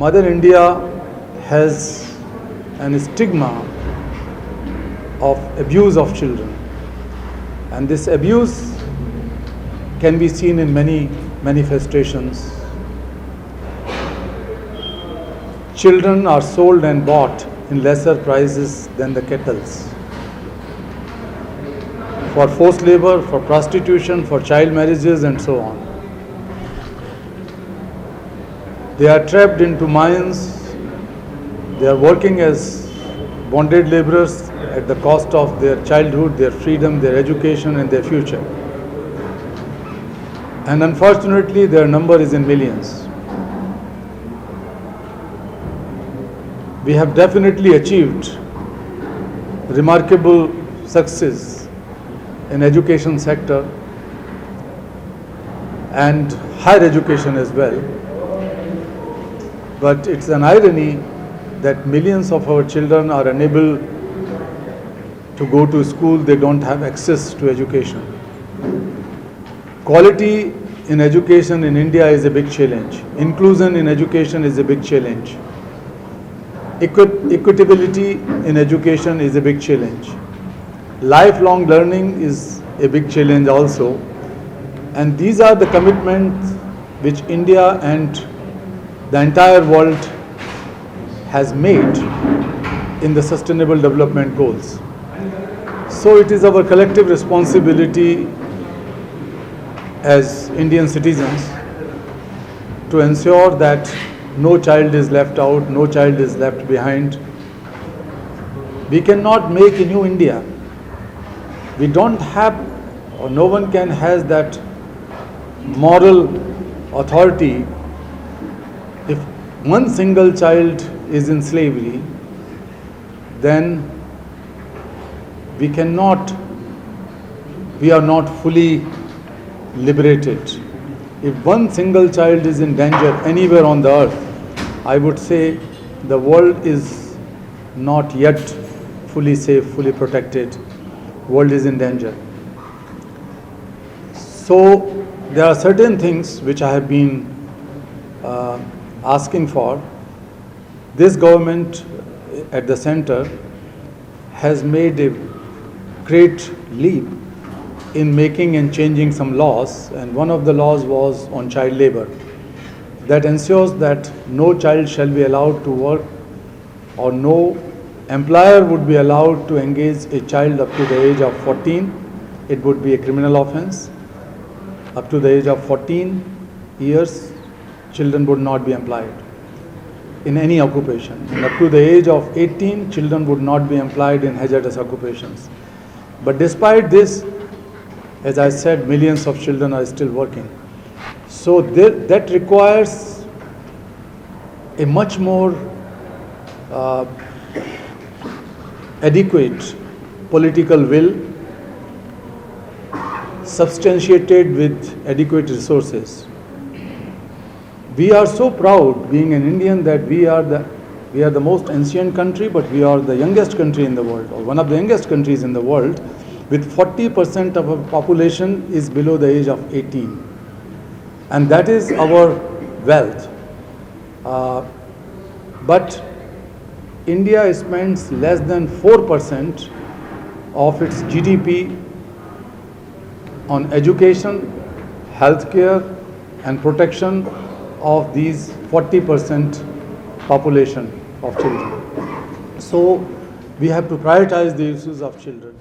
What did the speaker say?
Mother India has an stigma of abuse of children, and this abuse can be seen in many manifestations. Children are sold and bought in lesser prices than the kettles. For forced labor, for prostitution, for child marriages and so on. They are trapped into mines, they are working as bonded laborers at the cost of their childhood, their freedom, their education and their future. And unfortunately, their number is in millions. We have definitely achieved remarkable success in education sector and higher education as well. But it's an irony that millions of our children are unable to go to school, they don't have access to education. Quality in education in India is a big challenge. Inclusion in education is a big challenge. Equitability in education is a big challenge. Lifelong learning is a big challenge also. And these are the commitments which India and the entire world has made in the Sustainable Development Goals. So it is our collective responsibility as Indian citizens to ensure that no child is left out, no child is left behind. We cannot make a new India. We don't have, or no one can has that moral authority. If one single child is in slavery, then we are not fully liberated. If one single child is in danger anywhere on the earth, I would say the world is not yet fully safe, fully protected. World is in danger. So there are certain things which I have been asking for. This government at the center has made a great leap in making and changing some laws, and one of the laws was on child labor that ensures that no child shall be allowed to work or no employer would be allowed to engage a child up to the age of 14. It would be a criminal offense. Up to the age of 14 years, children would not be employed in any occupation. And up to the age of 18, children would not be employed in hazardous occupations. But despite this, as I said, millions of children are still working. So that requires a much more adequate political will, substantiated with adequate resources. We are so proud being an Indian that we are the most ancient country, but we are the youngest country in the world, or one of the youngest countries in the world, with 40% of our population is below the age of 18. And that is our wealth. But India spends less than 4% of its GDP on education, healthcare, and protection of these 40% population of children. So we have to prioritize the issues of children.